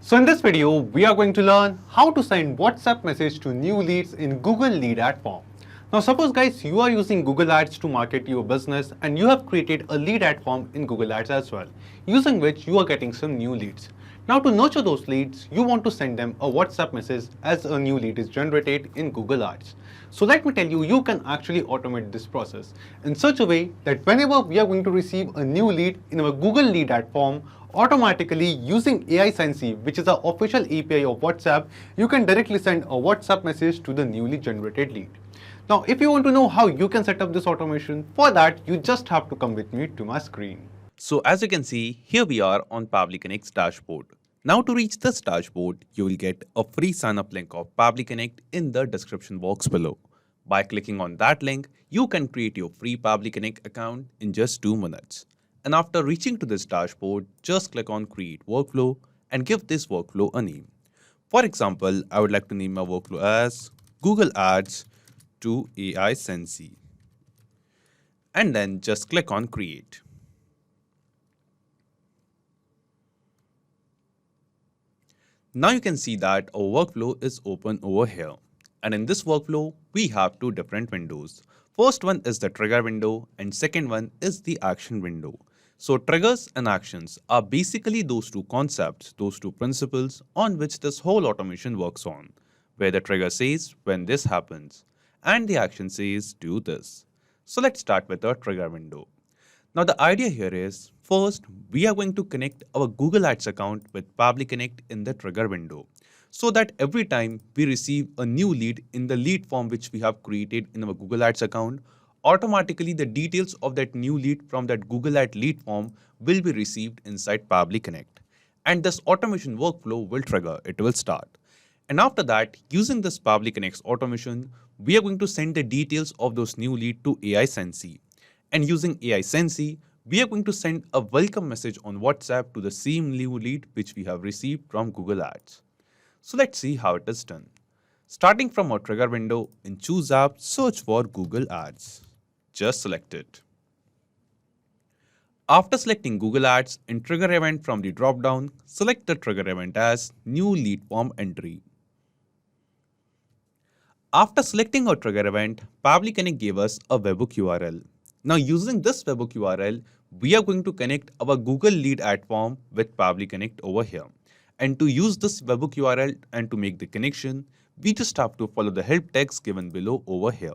So in this video, we are going to learn how to send WhatsApp message to new leads in Google Lead Ad form. Now suppose guys, you are using Google Ads to market your business and you have created a lead ad form in Google Ads as well, using which you are getting some new leads. Now to nurture those leads, you want to send them a WhatsApp message as a new lead is generated in Google Ads. So let me tell you, you can actually automate this process in such a way that whenever we are going to receive a new lead in our Google Lead Ad form, automatically using AiSensy, which is the official API of WhatsApp, you can directly send a WhatsApp message to the newly generated lead. Now, if you want to know how you can set up this automation, for that, you just have to come with me to my screen. So as you can see, here we are on Pabbly Connect's dashboard. Now to reach this dashboard, you will get a free sign-up link of Pabbly Connect in the description box below. By clicking on that link, you can create your free Pabbly Connect account in just 2 minutes. And after reaching to this dashboard, just click on Create Workflow and give this workflow a name. For example, I would like to name my workflow as Google Ads to AiSensy. And then just click on Create. Now you can see that our workflow is open over here. And in this workflow, we have 2 different windows. First one is the trigger window and second one is the action window. So triggers and actions are basically those 2 concepts, those 2 principles on which this whole automation works on, where the trigger says when this happens and the action says do this. So let's start with the trigger window. Now the idea here is, first we are going to connect our Google Ads account with Pabbly Connect in the trigger window, so that every time we receive a new lead in the lead form which we have created in our Google Ads account, automatically the details of that new lead from that Google Ad lead form will be received inside Pabbly Connect. And this automation workflow will trigger, it will start. And after that, using this Pabbly Connect's automation, we are going to send the details of those new lead to AiSensy. And using AiSensy, we are going to send a welcome message on WhatsApp to the same new lead which we have received from Google Ads. So let's see how it is done. Starting from our trigger window, in Choose App, search for Google Ads. Just select it. After selecting Google Ads, in Trigger Event from the drop-down, select the trigger event as New Lead Form Entry. After selecting our trigger event, Pabbly Connect gave us a webhook URL. Now using this webhook URL, we are going to connect our Google Lead Ad form with Pabbly Connect over here. And to use this webhook URL and to make the connection, we just have to follow the help text given below over here.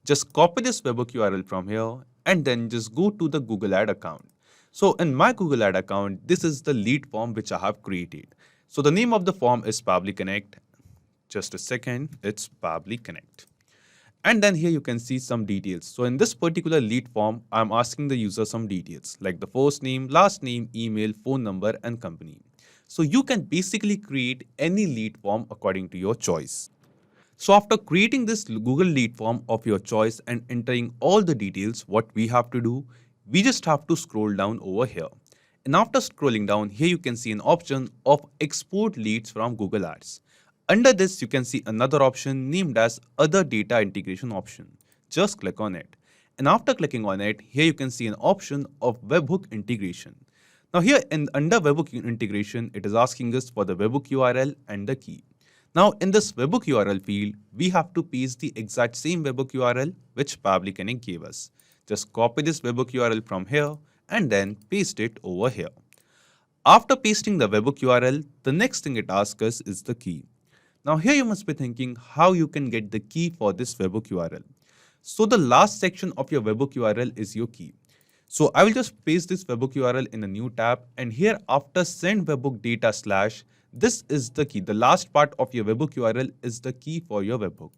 Just copy this webhook URL from here and then just go to the Google Ad account. So in my Google Ad account, this is the lead form which I have created. So the name of the form is Pabbly Connect. Just a second, it's Pabbly Connect. And then here you can see some details. So in this particular lead form, I'm asking the user some details like the first name, last name, email, phone number, and company. So you can basically create any lead form according to your choice. So after creating this Google lead form of your choice and entering all the details, what we have to do, we just have to scroll down over here. And after scrolling down, here you can see an option of export leads from Google Ads. Under this, you can see another option named as Other Data Integration option. Just click on it. And after clicking on it, here you can see an option of webhook integration. Now here under webhook integration, it is asking us for the webhook URL and the key. Now in this webhook URL field, we have to paste the exact same webhook URL which Pabbly Connect gave us. Just copy this webhook URL from here and then paste it over here. After pasting the webhook URL, the next thing it asks us is the key. Now here you must be thinking how you can get the key for this webhook URL. So the last section of your webhook URL is your key. So I will just paste this webhook URL in a new tab, and here after send webhook data / this is the key. The last part of your webhook URL is the key for your webhook.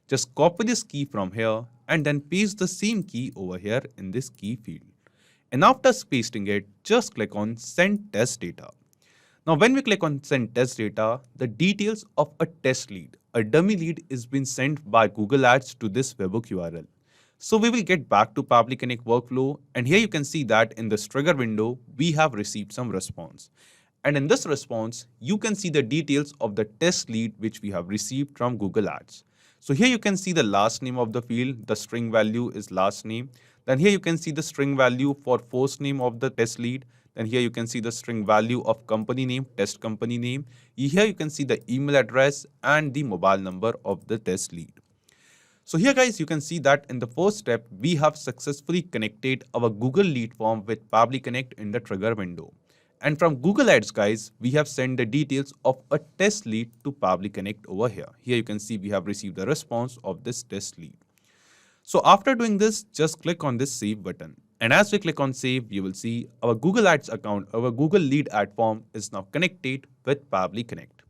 Just copy this key from here and then paste the same key over here in this key field. And after pasting it, just click on send test data. Now when we click on send test data, the details of a test lead, a dummy lead, is being sent by Google Ads to this webhook URL. So we will get back to Pabbly Connect workflow, and here you can see that in this trigger window, we have received some response. And in this response, you can see the details of the test lead which we have received from Google Ads. So here you can see the last name of the field, the string value is last name. Then here you can see the string value for first name of the test lead. Then here you can see the string value of company name, test company name. Here you can see the email address and the mobile number of the test lead. So here guys, you can see that in the first step, we have successfully connected our Google Lead form with Pabbly Connect in the trigger window. And from Google Ads guys, we have sent the details of a test lead to Pabbly Connect over here. Here you can see we have received a response of this test lead. So after doing this, just click on this save button. And as we click on save, you will see our Google Ads account, our Google Lead ad form is now connected with Pabbly Connect.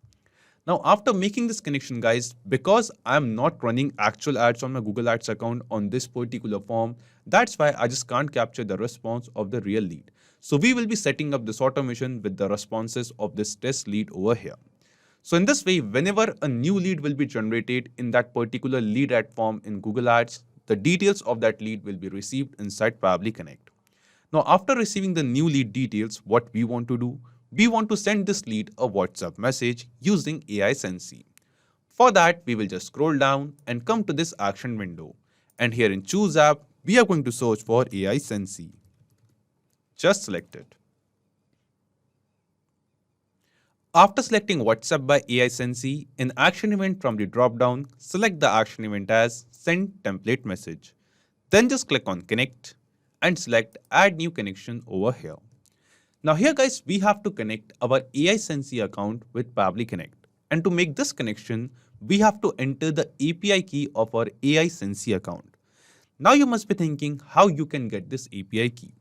Now, after making this connection, guys, because I'm not running actual ads on my Google Ads account on this particular form, that's why I just can't capture the response of the real lead. So we will be setting up this automation with the responses of this test lead over here. So in this way, whenever a new lead will be generated in that particular lead ad form in Google Ads, the details of that lead will be received inside Pabbly Connect. Now, after receiving the new lead details, what we want to do? We want to send this lead a WhatsApp message using AiSensy. For that, we will just scroll down and come to this action window. And here in Choose App, we are going to search for AiSensy. Just select it. After selecting WhatsApp by AiSensy, in Action Event from the drop-down, select the action event as Send Template Message. Then just click on Connect and select Add New Connection over here. Now here guys, we have to connect our AiSensy account with Pabbly Connect. And to make this connection, we have to enter the API key of our AiSensy account. Now you must be thinking how you can get this API key.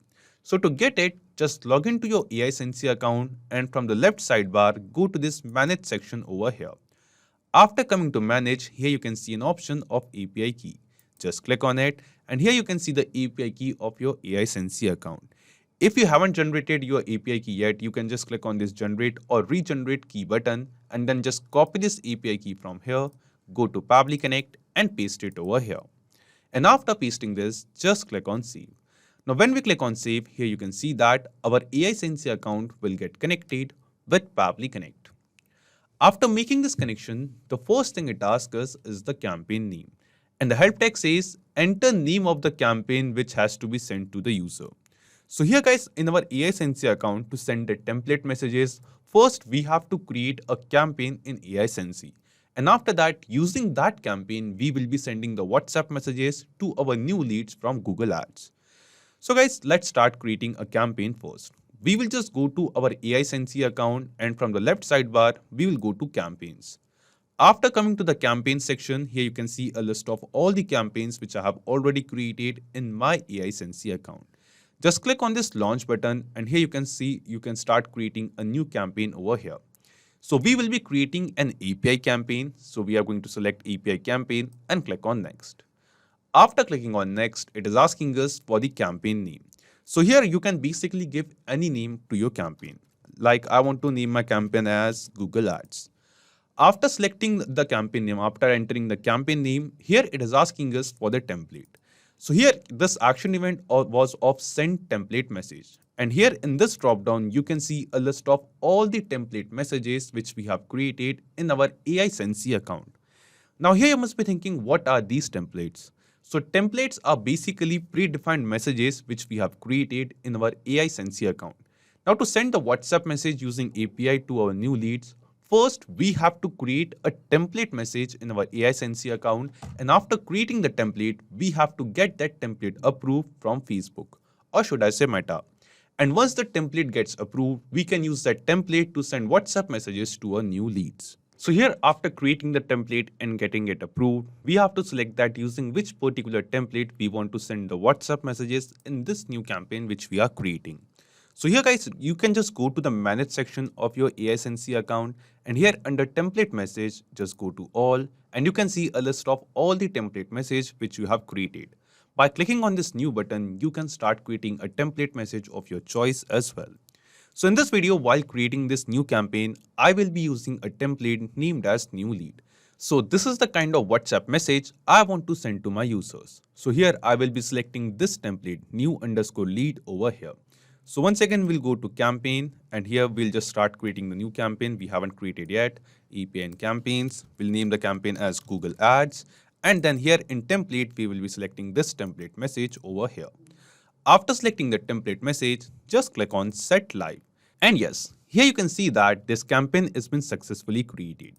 So to get it, just log into your AiSensy account and from the left sidebar, go to this Manage section over here. After coming to Manage, here you can see an option of API key. Just click on it and here you can see the API key of your AiSensy account. If you haven't generated your API key yet, you can just click on this Generate or Regenerate key button and then just copy this API key from here, go to Pabbly Connect and paste it over here. And after pasting this, just click on Save. Now when we click on Save, here you can see that our AiSensy account will get connected with Pabbly Connect. After making this connection, the first thing it asks us is the campaign name. And the help text says, enter name of the campaign which has to be sent to the user. So here guys, in our AiSensy account, to send the template messages, first we have to create a campaign in AiSensy. And after that, using that campaign, we will be sending the WhatsApp messages to our new leads from Google Ads. So guys, let's start creating a campaign first. We will just go to our AiSensy account and from the left sidebar, we will go to campaigns. After coming to the campaign section, here you can see a list of all the campaigns which I have already created in my AiSensy account. Just click on this launch button and here you can see you can start creating a new campaign over here. So we will be creating an API campaign. So we are going to select API campaign and click on next. After clicking on next, it is asking us for the campaign name. So here you can basically give any name to your campaign. Like I want to name my campaign as Google Ads. After selecting the campaign name, after entering the campaign name, here it is asking us for the template. So here this action event was of send template message. And here in this drop down, you can see a list of all the template messages which we have created in our AiSensy account. Now here you must be thinking, what are these templates? So templates are basically predefined messages which we have created in our AiSensy account. Now to send the WhatsApp message using API to our new leads, first, we have to create a template message in our AiSensy account, and after creating the template, we have to get that template approved from Facebook, or should I say Meta. And once the template gets approved, we can use that template to send WhatsApp messages to our new leads. So here, after creating the template and getting it approved, we have to select that using which particular template we want to send the WhatsApp messages in this new campaign which we are creating. So here guys, you can just go to the manage section of your AiSensy account and here under template message, just go to all and you can see a list of all the template message which you have created. By clicking on this new button, you can start creating a template message of your choice as well. So in this video, while creating this new campaign, I will be using a template named as new lead. So this is the kind of WhatsApp message I want to send to my users. So here I will be selecting this template new_lead over here. So once again, we'll go to campaign and here we'll just start creating the new campaign we haven't created yet. API and campaigns. We'll name the campaign as Google Ads. And then here in template, we will be selecting this template message over here. After selecting the template message, just click on Set Live. And yes, here you can see that this campaign has been successfully created.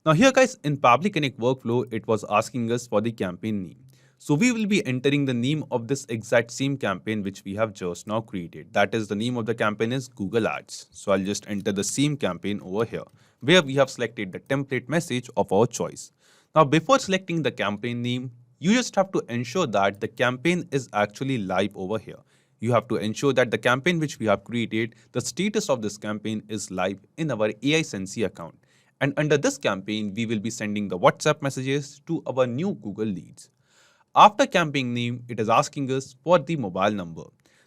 Now here guys, in Pabbly Connect workflow, it was asking us for the campaign name. So we will be entering the name of this exact same campaign which we have just now created. That is, the name of the campaign is Google Ads. So I'll just enter the same campaign over here where we have selected the template message of our choice. Now before selecting the campaign name, you just have to ensure that the campaign is actually live over here. You have to ensure that the campaign which we have created, the status of this campaign is live in our AiSensy account. And under this campaign, we will be sending the WhatsApp messages to our new Google leads. After campaign name, it is asking us for the mobile number.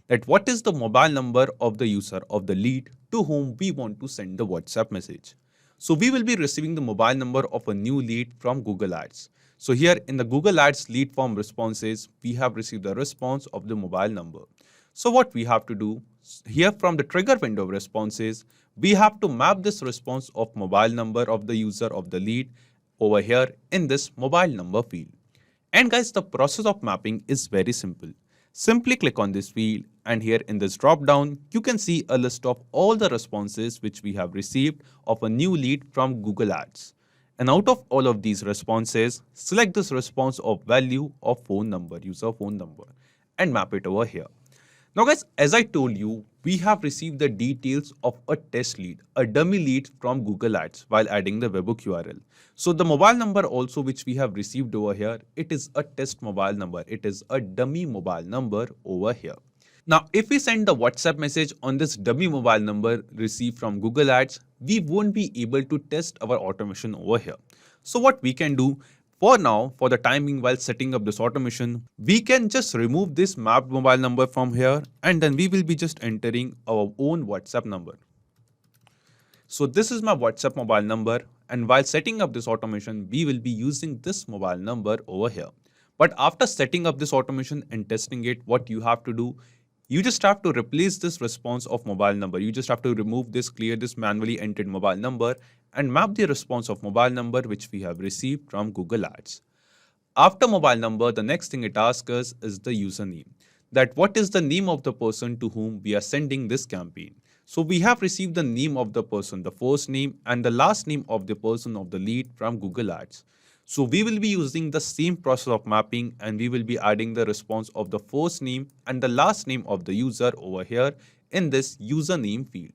That what is the mobile number of the user of the lead to whom we want to send the WhatsApp message. So we will be receiving the mobile number of a new lead from Google Ads. So here in the Google Ads lead form responses, we have received the response of the mobile number. So what we have to do, here from the trigger window of responses, we have to map this response of mobile number of the user of the lead over here in this mobile number field. And guys, the process of mapping is very simple. Simply click on this field and here in this drop down, you can see a list of all the responses which we have received of a new lead from Google Ads. And out of all of these responses, select this response of value of phone number, user phone number, and map it over here. Now guys, as I told you, we have received the details of a test lead, a dummy lead from Google Ads while adding the webhook URL. So the mobile number also which we have received over here, it is a test mobile number. It is a dummy mobile number over here. Now, if we send the WhatsApp message on this dummy mobile number received from Google Ads, we won't be able to test our automation over here. So what we can do, for now, for the timing while setting up this automation, we can just remove this mapped mobile number from here and then we will be just entering our own WhatsApp number. So this is my WhatsApp mobile number, and while setting up this automation, we will be using this mobile number over here. But after setting up this automation and testing it, what you have to do, you just have to replace this response of mobile number. You just have to remove this, clear this manually entered mobile number and map the response of mobile number which we have received from Google Ads. After mobile number, the next thing it asks us is the username. That what is the name of the person to whom we are sending this campaign. So we have received the name of the person, the first name and the last name of the person of the lead from Google Ads. So we will be using the same process of mapping and we will be adding the response of the first name and the last name of the user over here in this username field.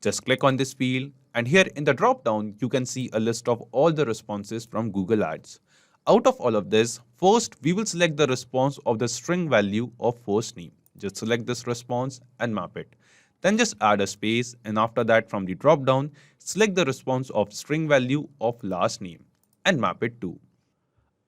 Just click on this field and here in the drop down, you can see a list of all the responses from Google Ads. Out of all of this, first we will select the response of the string value of first name. Just select this response and map it. Then just add a space and after that from the drop down, select the response of string value of last name and map it too.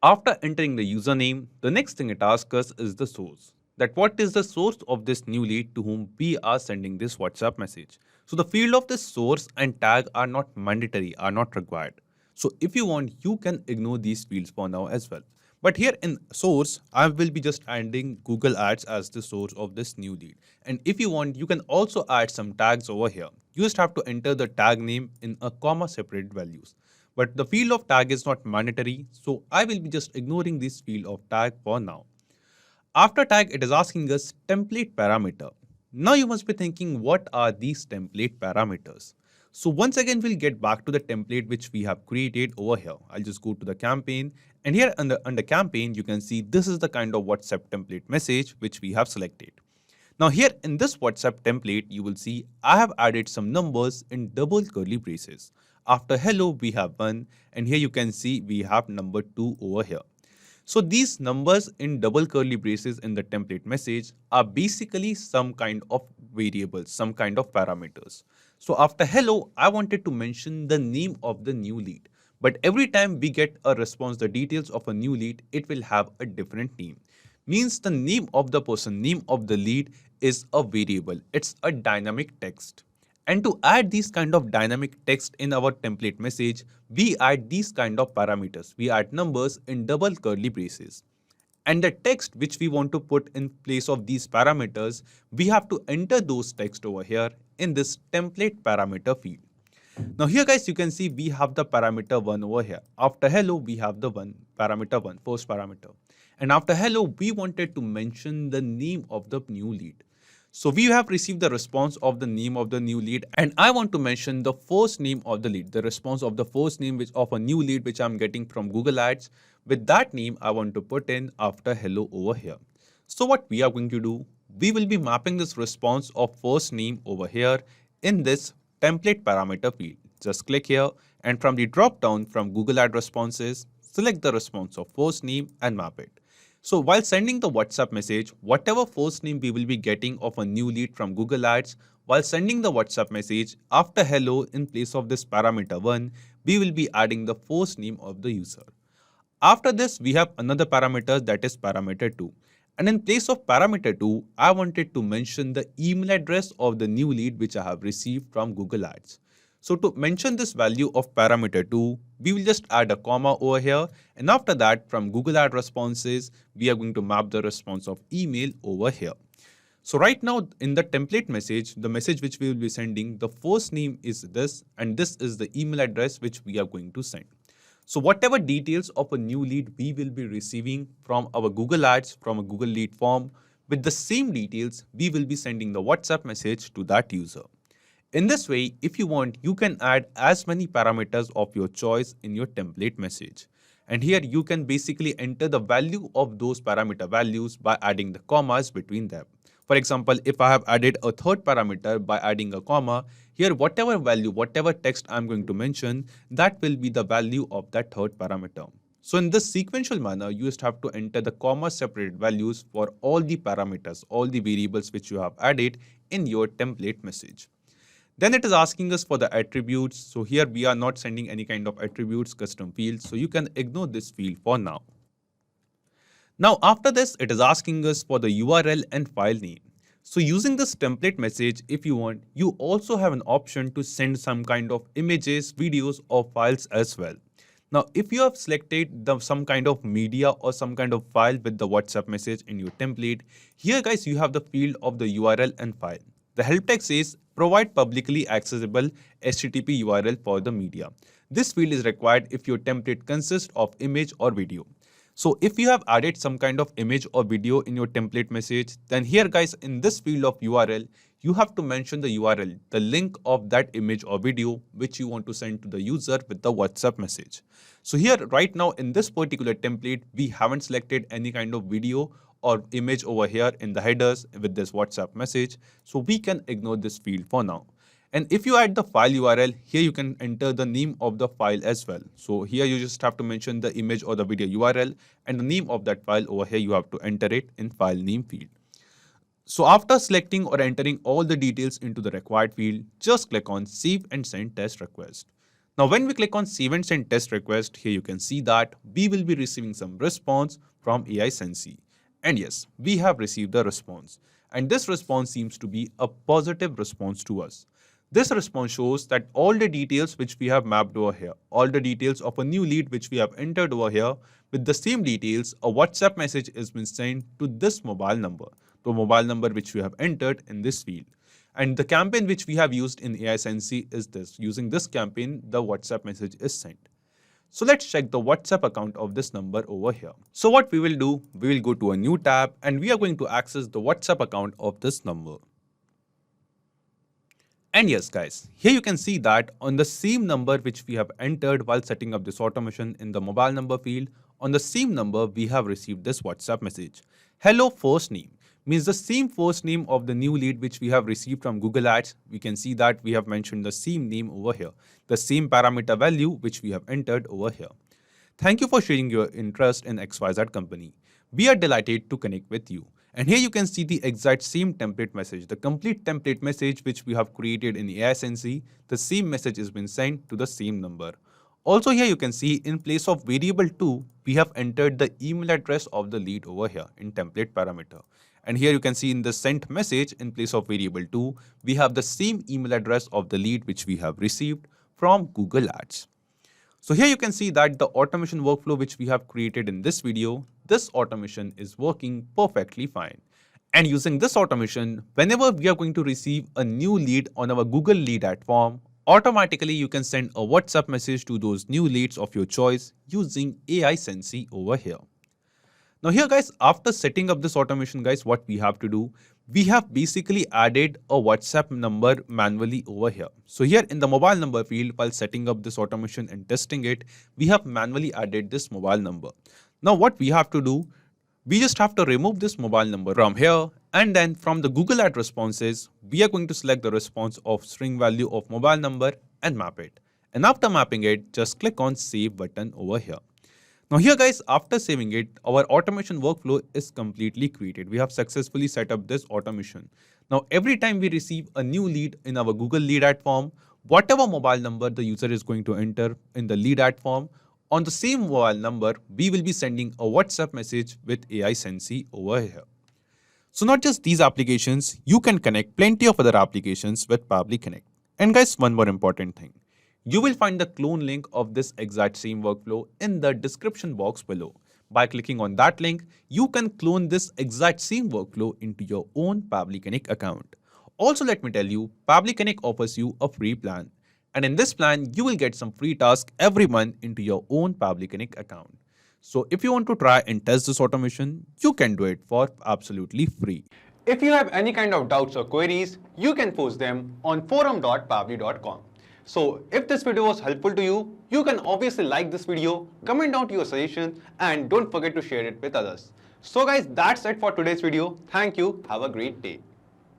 After entering the username, the next thing it asks us is the source. That what is the source of this new lead to whom we are sending this WhatsApp message. So the field of this source and tag are not mandatory, are not required. So if you want, you can ignore these fields for now as well. But here in source, I will be just adding Google Ads as the source of this new lead. And if you want, you can also add some tags over here. You just have to enter the tag name in a comma separate values. But the field of tag is not mandatory, so I will be just ignoring this field of tag for now. After tag, it is asking us template parameter. Now you must be thinking, what are these template parameters? So once again, we'll get back to the template which we have created over here. I'll just go to the campaign and here under campaign, you can see this is the kind of WhatsApp template message which we have selected. Now here in this WhatsApp template, you will see I have added some numbers in double curly braces. After hello, we have 1 and here you can see we have number 2 over here. So these numbers in double curly braces in the template message are basically some kind of variables, some kind of parameters. So after hello, I wanted to mention the name of the new lead. But every time we get a response, the details of a new lead, it will have a different name. Means the name of the person, name of the lead is a variable. It's a dynamic text. And to add these kind of dynamic text in our template message, we add these kind of parameters. We add numbers in double curly braces. And the text which we want to put in place of these parameters, we have to enter those text over here in this template parameter field. Now here guys, you can see we have the parameter 1 over here. After hello, we have the parameter 1, first parameter. And after hello, we wanted to mention the name of the new lead. So we have received the response of the name of the new lead, and I want to mention the first name of the lead, the response of the first name which of a new lead which I'm getting from Google Ads. With that name, I want to put in after hello over here. So what we are going to do, we will be mapping this response of first name over here in this template parameter field. Just click here, and from the drop down from Google Ad responses, select the response of first name and map it. So while sending the WhatsApp message, whatever first name we will be getting of a new lead from Google Ads, while sending the WhatsApp message, after hello in place of this parameter 1, we will be adding the first name of the user. After this, we have another parameter, that is parameter 2. And in place of parameter 2, I wanted to mention the email address of the new lead which I have received from Google Ads. So to mention this value of parameter 2, we will just add a comma over here, and after that from Google Ad responses, we are going to map the response of email over here. So right now in the template message, the message which we will be sending, the first name is this, and this is the email address which we are going to send. So whatever details of a new lead we will be receiving from our Google Ads, from a Google lead form, with the same details, we will be sending the WhatsApp message to that user. In this way, if you want, you can add as many parameters of your choice in your template message. And here you can basically enter the value of those parameter values by adding the commas between them. For example, if I have added a third parameter by adding a comma, here whatever value, whatever text I'm going to mention, that will be the value of that third parameter. So in this sequential manner, you just have to enter the comma separated values for all the parameters, all the variables which you have added in your template message. Then it is asking us for the attributes. So here we are not sending any kind of attributes, custom fields. So you can ignore this field for now. Now after this, it is asking us for the URL and file name. So using this template message, if you want, you also have an option to send some kind of images, videos or files as well. Now, if you have selected some kind of media or some kind of file with the WhatsApp message in your template, here guys, you have the field of the URL and file. The help text says provide publicly accessible HTTP URL for the media. This field is required if your template consists of image or video. So if you have added some kind of image or video in your template message, then here guys, in this field of URL, you have to mention the URL, the link of that image or video which you want to send to the user with the WhatsApp message. So here right now in this particular template, we haven't selected any kind of video or image over here in the headers with this WhatsApp message. So we can ignore this field for now. And if you add the file URL, here you can enter the name of the file as well. So here you just have to mention the image or the video URL and the name of that file over here, you have to enter it in file name field. So after selecting or entering all the details into the required field, just click on save and send test request. Now when we click on save and send test request, here you can see that we will be receiving some response from AiSensy. And yes, we have received the response. And this response seems to be a positive response to us. This response shows that all the details which we have mapped over here, all the details of a new lead which we have entered over here, with the same details, a WhatsApp message has been sent to this mobile number, the mobile number which we have entered in this field. And the campaign which we have used in AiSensy is this. Using this campaign, the WhatsApp message is sent. So let's check the WhatsApp account of this number over here. So what we will do, we will go to a new tab and we are going to access the WhatsApp account of this number. And yes guys, here you can see that on the same number which we have entered while setting up this automation in the mobile number field, on the same number we have received this WhatsApp message. Hello first name. Means the same first name of the new lead which we have received from Google Ads. We can see that we have mentioned the same name over here, the same parameter value which we have entered over here. Thank you for sharing your interest in XYZ company. We are delighted to connect with you. And here you can see the exact same template message, the complete template message which we have created in AiSensy. The same message has been sent to the same number. Also here you can see in place of variable 2, we have entered the email address of the lead over here in template parameter. And here you can see in the sent message in place of variable 2, we have the same email address of the lead which we have received from Google Ads. So here you can see that the automation workflow which we have created in this video, this automation is working perfectly fine. And using this automation, whenever we are going to receive a new lead on our Google lead ad form, automatically you can send a WhatsApp message to those new leads of your choice using AiSensy over here. Now here guys, after setting up this automation guys, what we have to do, we have basically added a WhatsApp number manually over here. So here in the mobile number field, while setting up this automation and testing it, we have manually added this mobile number. Now what we have to do, we just have to remove this mobile number from here, and then from the Google Ad responses, we are going to select the response of string value of mobile number and map it. And after mapping it, just click on save button over here. Now here guys, after saving it, our automation workflow is completely created. We have successfully set up this automation. Now every time we receive a new lead in our Google lead ad form, whatever mobile number the user is going to enter in the lead ad form, on the same mobile number, we will be sending a WhatsApp message with AiSensy over here. So not just these applications, you can connect plenty of other applications with Pabbly Connect. And guys, one more important thing. You will find the clone link of this exact same workflow in the description box below. By clicking on that link, you can clone this exact same workflow into your own Pabbly Connect account. Also, let me tell you, Pabbly Connect offers you a free plan. And in this plan, you will get some free tasks every month into your own Pabbly Connect account. So if you want to try and test this automation, you can do it for absolutely free. If you have any kind of doubts or queries, you can post them on forum.pabbly.com. So if this video was helpful to you, you can obviously like this video, comment down to your suggestion, and don't forget to share it with others. So guys, that's it for today's video. Thank you. Have a great day.